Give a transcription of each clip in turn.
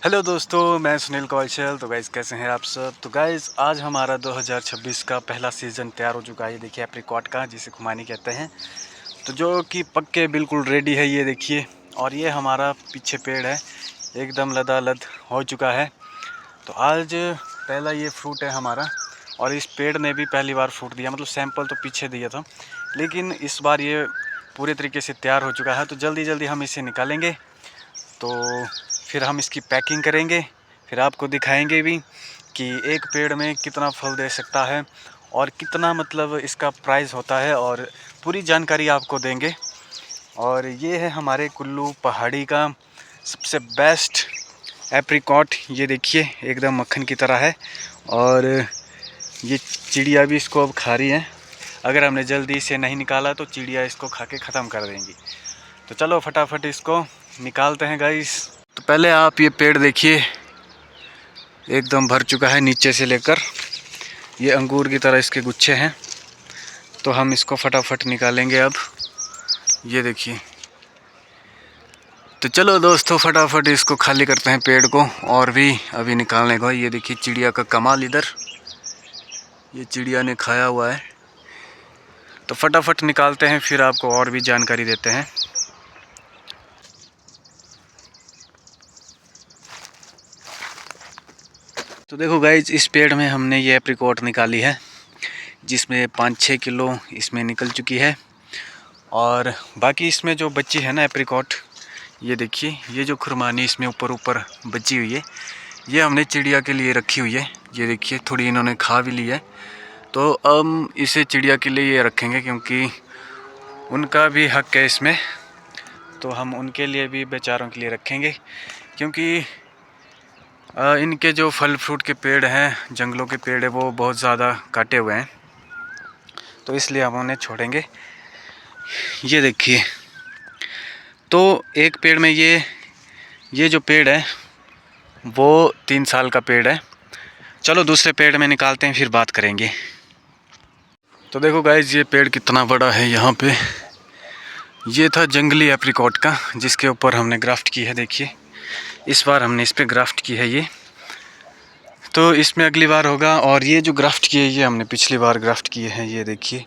Hello दोस्तों, मैं सुनील कौशल। तो गाइज़ कैसे हैं आप सब। तो गाइज़ आज हमारा 2026 का पहला सीज़न तैयार हो चुका है। ये देखिए एप्रिकॉट का, जिसे खुमानी कहते हैं, तो जो कि पक्के बिल्कुल रेडी है। ये देखिए, और ये हमारा पीछे पेड़ है, एकदम लदालद हो चुका है। तो आज पहला ये फ्रूट है हमारा, और इस पेड़ ने भी पहली बार फ्रूट दिया। मतलब सैंपल तो पीछे दिया था, लेकिन इस बार ये पूरे तरीके से तैयार हो चुका है। तो जल्दी जल्दी हम इसे निकालेंगे, तो फिर हम इसकी पैकिंग करेंगे, फिर आपको दिखाएंगे भी कि एक पेड़ में कितना फल दे सकता है और कितना मतलब इसका प्राइस होता है, और पूरी जानकारी आपको देंगे। और ये है हमारे कुल्लू पहाड़ी का सबसे बेस्ट एप्रिकॉट। ये देखिए एकदम मक्खन की तरह है, और ये चिड़िया भी इसको अब खा रही है। अगर हमने जल्दी इसे नहीं निकाला तो चिड़िया इसको खा के ख़त्म कर देंगी। तो चलो फटाफट इसको निकालते हैं गाइस। तो पहले आप ये पेड़ देखिए, एकदम भर चुका है नीचे से लेकर। ये अंगूर की तरह इसके गुच्छे हैं। तो हम इसको फटाफट निकालेंगे अब। ये देखिए। तो चलो दोस्तों फटाफट इसको खाली करते हैं पेड़ को, और भी अभी निकालने को। ये देखिए चिड़िया का कमाल इधर, ये चिड़िया ने खाया हुआ है। तो फटाफट निकालते हैं, फिर आपको और भी जानकारी देते हैं। तो देखो गाइज, इस पेड़ में हमने ये एप्रिकॉट निकाली है, जिसमें 5-6 किलो इसमें निकल चुकी है। और बाकी इसमें जो बची है ना एप्रिकॉट, ये देखिए, ये जो खुरमानी इसमें ऊपर ऊपर बची हुई है, ये हमने चिड़िया के लिए रखी हुई है। ये देखिए थोड़ी इन्होंने खा भी ली है। तो हम इसे चिड़िया के लिए ये रखेंगे, क्योंकि उनका भी हक है इसमें। तो हम उनके लिए भी, बेचारों के लिए रखेंगे, क्योंकि इनके जो फल फ्रूट के पेड़ हैं, जंगलों के पेड़ है, वो बहुत ज़्यादा काटे हुए हैं। तो इसलिए हम उन्हें छोड़ेंगे। ये देखिए, तो एक पेड़ में ये जो पेड़ है वो 3 साल का पेड़ है। चलो दूसरे पेड़ में निकालते हैं, फिर बात करेंगे। तो देखो गाइज, ये पेड़ कितना बड़ा है। यहाँ पे ये था जंगली एप्रिकॉट का, जिसके ऊपर हमने ग्राफ्ट की है। देखिए इस बार हमने इस पे ग्राफ्ट की है ये, तो इसमें अगली बार होगा। और ये जो ग्राफ्ट की है, ये हमने पिछली बार ग्राफ्ट किए हैं। ये देखिए,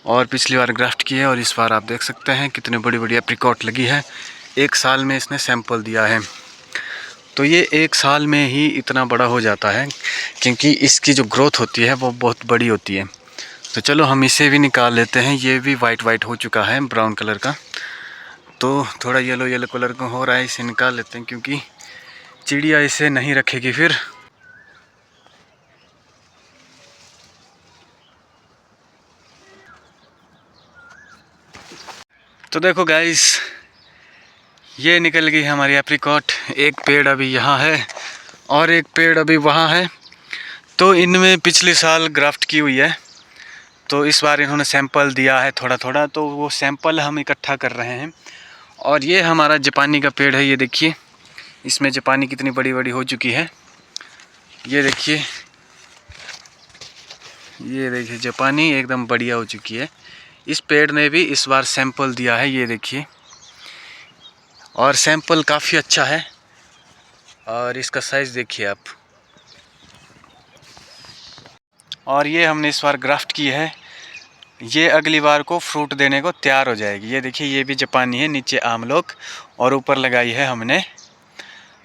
और पिछली बार ग्राफ्ट की है, और इस बार आप देख सकते हैं कितनी बड़ी बड़ी एप्रिकॉट लगी है। 1 साल में इसने सैंपल दिया है। तो ये 1 साल में ही इतना बड़ा हो जाता है, क्योंकि इसकी जो ग्रोथ होती है वो बहुत बड़ी होती है। तो चलो हम इसे भी निकाल लेते हैं। ये भी वाइट वाइट हो चुका है, ब्राउन कलर का। तो थोड़ा येलो येलो कलर का हो रहा है, इसे निकाल लेते हैं, क्योंकि चिड़िया इसे नहीं रखेगी फिर। तो देखो गाइस, ये निकल गई हमारी एप्रिकॉट। एक पेड़ अभी यहाँ है और एक पेड़ अभी वहाँ है। तो इनमें पिछले साल ग्राफ्ट की हुई है, तो इस बार इन्होंने सैंपल दिया है थोड़ा थोड़ा, तो वो सैंपल हम इकट्ठा कर रहे हैं। और ये हमारा जापानी का पेड़ है। ये देखिए, इसमें जापानी कितनी बड़ी बड़ी हो चुकी है। ये देखिए, ये देखिए जापानी एकदम बढ़िया हो चुकी है। इस पेड़ ने भी इस बार सैंपल दिया है। ये देखिए, और सैंपल काफ़ी अच्छा है, और इसका साइज़ देखिए आप। और ये हमने इस बार ग्राफ्ट की है। ये अगली बार को फ्रूट देने को तैयार हो जाएगी। ये देखिए, ये भी जापानी है, नीचे आमलोक, और ऊपर लगाई है हमने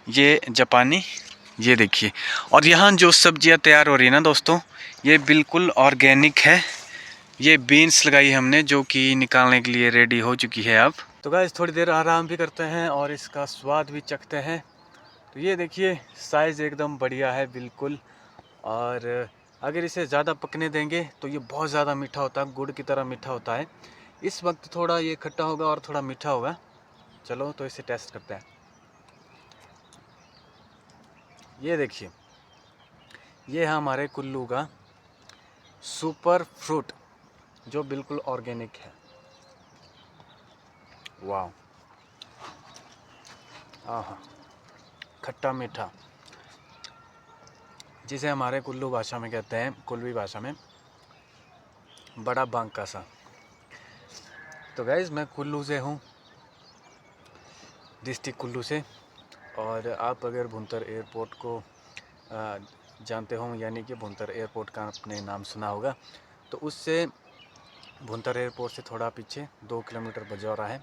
ये जापानी। ये देखिए, और यहाँ जो सब्जियाँ तैयार हो रही है ना दोस्तों, ये बिल्कुल ऑर्गेनिक है। ये बीन्स लगाई हमने, जो कि निकालने के लिए रेडी हो चुकी है अब। तो गाइस थोड़ी देर आराम भी करते हैं और इसका स्वाद भी चखते हैं। तो ये देखिए, साइज़ एकदम बढ़िया है बिल्कुल। और अगर इसे ज़्यादा पकने देंगे तो ये बहुत ज़्यादा मीठा होता है, गुड़ की तरह मीठा होता है। इस वक्त थोड़ा ये खट्टा होगा और थोड़ा मीठा होगा। चलो तो इसे टेस्ट करते हैं। ये देखिए, ये है हमारे कुल्लू का सुपर फ्रूट, जो बिल्कुल ऑर्गेनिक है। वाह, आहा, खट्टा मीठा, जिसे हमारे कुल्लू भाषा में कहते हैं, कुल्लवी भाषा में, बड़ा बांका सा। तो गाइज़, मैं कुल्लू से हूँ, डिस्ट्रिक्ट कुल्लू से। और आप अगर भुंतर एयरपोर्ट को जानते हो, यानी कि भुंतर एयरपोर्ट का आपने नाम सुना होगा, तो उससे भुंतर एयरपोर्ट से थोड़ा पीछे 2 किलोमीटर बजौरा है।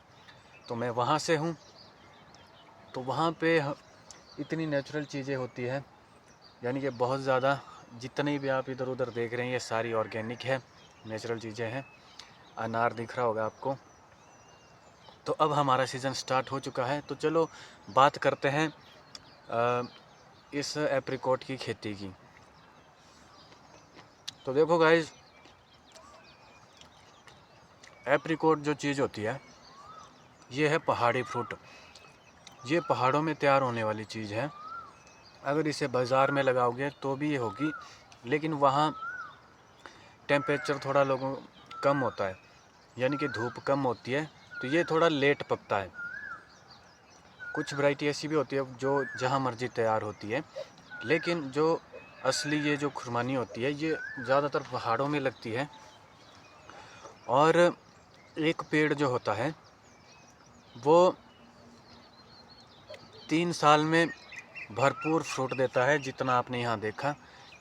तो मैं वहाँ से हूँ। तो वहाँ पे इतनी नेचुरल चीज़ें होती है, यानी कि बहुत ज़्यादा। जितनी भी आप इधर उधर देख रहे हैं ये सारी ऑर्गेनिक है, नेचुरल चीज़ें हैं। अनार दिख रहा होगा आपको। तो अब हमारा सीज़न स्टार्ट हो चुका है, तो चलो बात करते हैं इस एप्रिकॉट की खेती की। तो देखो गाइस, एप्रिकॉट जो चीज़ होती है ये है पहाड़ी फ्रूट। ये पहाड़ों में तैयार होने वाली चीज़ है। अगर इसे बाज़ार में लगाओगे तो भी ये होगी, लेकिन वहाँ टेम्परेचर थोड़ा लोगों कम होता है, यानी कि धूप कम होती है, तो ये थोड़ा लेट पकता है। कुछ वैरायटी ऐसी भी होती है जो जहाँ मर्जी तैयार होती है, लेकिन जो असली ये जो खुरमानी होती है ये ज़्यादातर पहाड़ों में लगती है। और एक पेड़ जो होता है वो 3 साल में भरपूर फ्रूट देता है। जितना आपने यहाँ देखा,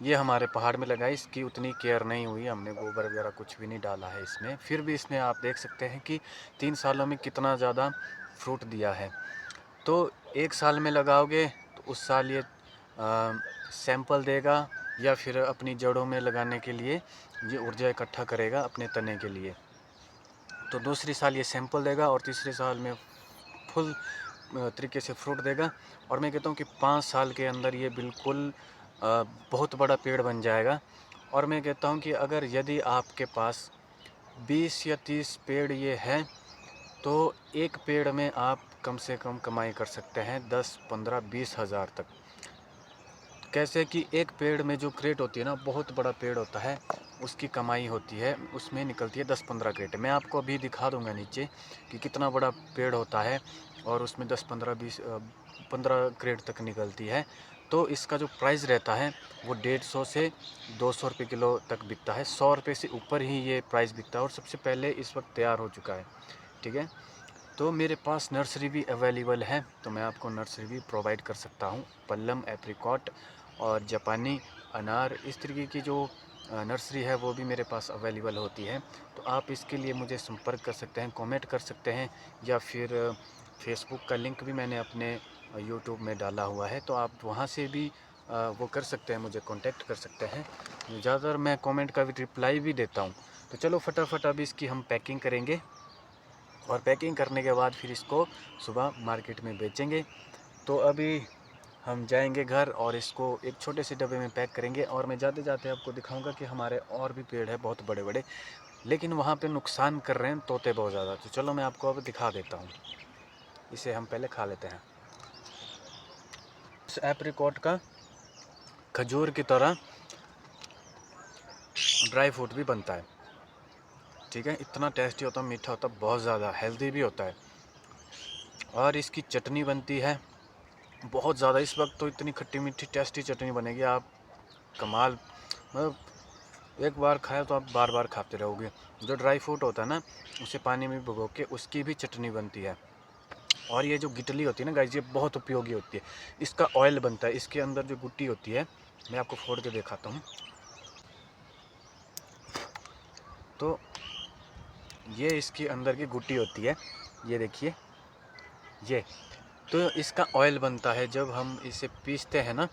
ये हमारे पहाड़ में लगा है, इसकी उतनी केयर नहीं हुई, हमने गोबर वगैरह कुछ भी नहीं डाला है इसमें, फिर भी इसने आप देख सकते हैं कि 3 सालों में कितना ज़्यादा फ्रूट दिया है। तो 1 साल में लगाओगे तो उस साल ये सैंपल देगा, या फिर अपनी जड़ों में लगाने के लिए ये ऊर्जा इकट्ठा करेगा अपने तने के लिए। तो दूसरी साल ये सैंपल देगा और तीसरे साल में फुल तरीके से फ्रूट देगा। और मैं कहता हूँ कि 5 साल के अंदर ये बिल्कुल बहुत बड़ा पेड़ बन जाएगा। और मैं कहता हूँ कि अगर यदि आपके पास 20 या 30 पेड़ ये हैं, तो एक पेड़ में आप कम से कम कमाई कर सकते हैं 10, 15, 20 हज़ार तक। कैसे कि एक पेड़ में जो क्रेट होती है ना, बहुत बड़ा पेड़ होता है, उसकी कमाई होती है, उसमें निकलती है 10-15 क्रेट। मैं आपको अभी दिखा दूंगा नीचे कि कितना बड़ा पेड़ होता है, और उसमें 10, 15, 20, 15 क्रेट तक निकलती है। तो इसका जो प्राइस रहता है वो 150 से 200 रुपये किलो तक बिकता है। 100 रुपये से ऊपर ही ये प्राइस बिकता है, और सबसे पहले इस वक्त तैयार हो चुका है। ठीक है, तो मेरे पास नर्सरी भी अवेलेबल है, तो मैं आपको नर्सरी भी प्रोवाइड कर सकता हूँ। पल्लम, एप्रिकॉट और जापानी अनार, इस तरीके की जो नर्सरी है वो भी मेरे पास अवेलेबल होती है। तो आप इसके लिए मुझे संपर्क कर सकते हैं, कमेंट कर सकते हैं, या फिर फेसबुक का लिंक भी मैंने अपने यूट्यूब में डाला हुआ है, तो आप वहाँ से भी वो कर सकते हैं, मुझे कांटेक्ट कर सकते हैं। ज़्यादातर मैं कमेंट का भी रिप्लाई भी देता हूँ। तो चलो फटाफट अभी इसकी हम पैकिंग करेंगे, और पैकिंग करने के बाद फिर इसको सुबह मार्केट में बेचेंगे। तो अभी हम जाएंगे घर और इसको एक छोटे से डब्बे में पैक करेंगे। और मैं जाते जाते आपको दिखाऊंगा कि हमारे और भी पेड़ है बहुत बड़े बड़े, लेकिन वहाँ पे नुकसान कर रहे हैं तोते बहुत ज़्यादा। तो चलो मैं आपको अब दिखा देता हूँ, इसे हम पहले खा लेते हैं। इस एप्रिकॉट का खजूर की तरह ड्राई फ्रूट भी बनता है। ठीक है, इतना टेस्टी होता है, मीठा होता है, बहुत ज़्यादा हेल्दी भी होता है। और इसकी चटनी बनती है बहुत ज़्यादा। इस वक्त तो इतनी खट्टी मीठी टेस्टी चटनी बनेगी, आप कमाल। मतलब एक बार खाए तो आप बार बार खाते रहोगे। जो ड्राई फ्रूट होता है ना, उसे पानी में भिगो के उसकी भी चटनी बनती है। और ये जो गिटली होती है ना गाइस, ये बहुत उपयोगी होती है। इसका ऑयल बनता है, इसके अंदर जो गुट्टी होती है, मैं आपको फोड़ के दिखाता हूँ। तो ये इसके अंदर की गुट्टी होती है, ये देखिए, ये तो इसका ऑयल बनता है। जब हम इसे पीसते हैं ना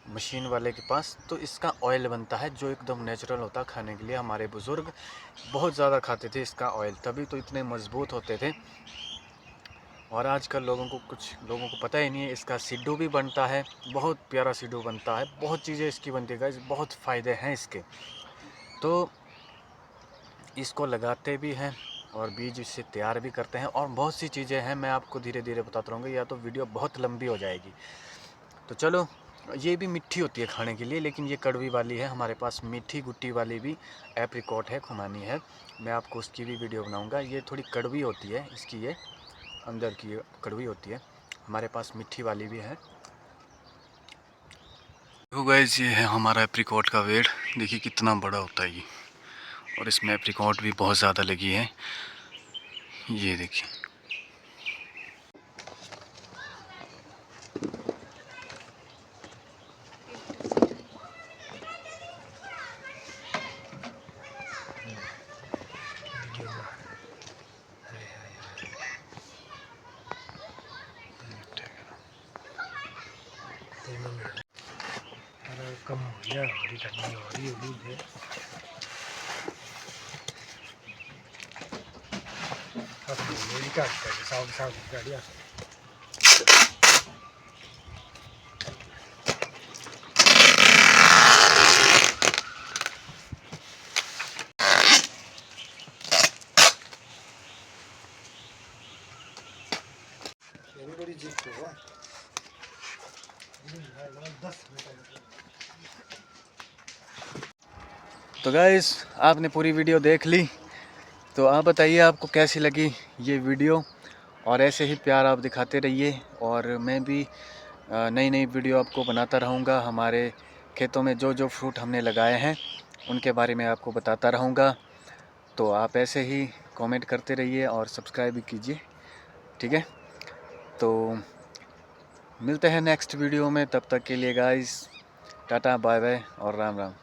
मशीन वाले के पास, तो इसका ऑयल बनता है जो एकदम नेचुरल होता है खाने के लिए। हमारे बुज़ुर्ग बहुत ज़्यादा खाते थे इसका ऑयल, तभी तो इतने मज़बूत होते थे। और आजकल कुछ लोगों को पता ही नहीं है। इसका सिड्डू भी बनता है, बहुत प्यारा सिड्डू बनता है, बहुत चीज़ें इसकी बनती है गाइस, बहुत फ़ायदे हैं इसके। तो इसको लगाते भी हैं और बीज इससे तैयार भी करते हैं, और बहुत सी चीज़ें हैं, मैं आपको धीरे धीरे बताता रहूँगा, या तो वीडियो बहुत लंबी हो जाएगी। तो चलो, ये भी मीठी होती है खाने के लिए, लेकिन ये कड़वी वाली है। हमारे पास मीठी गुट्टी वाली भी एप्रिकॉट है, खुमानी है, मैं आपको उसकी भी वीडियो बनाऊंगा। ये थोड़ी कड़वी होती है, इसकी ये अंदर की कड़वी होती है। हमारे पास मीठी वाली भी है। देखो गाइस, ये है हमारा एप्रिकॉट का वेट, देखिए कितना बड़ा होता है ये। और इसमें एप्रिकॉट भी बहुत ज़्यादा लगी है, ये देखिए। कम हो गया, बड़ी ठंडी हो रही है। गाड़ियाँ बड़ी जीप को तो गाइस आपने पूरी वीडियो देख ली, तो आप बताइए आपको कैसी लगी ये वीडियो, और ऐसे ही प्यार आप दिखाते रहिए। और मैं भी नई नई वीडियो आपको बनाता रहूँगा। हमारे खेतों में जो जो फ्रूट हमने लगाए हैं उनके बारे में आपको बताता रहूँगा। तो आप ऐसे ही कमेंट करते रहिए और सब्सक्राइब भी कीजिए, ठीक है। तो मिलते हैं नेक्स्ट वीडियो में, तब तक के लिए गाइस टाटा बाय बाय और राम राम।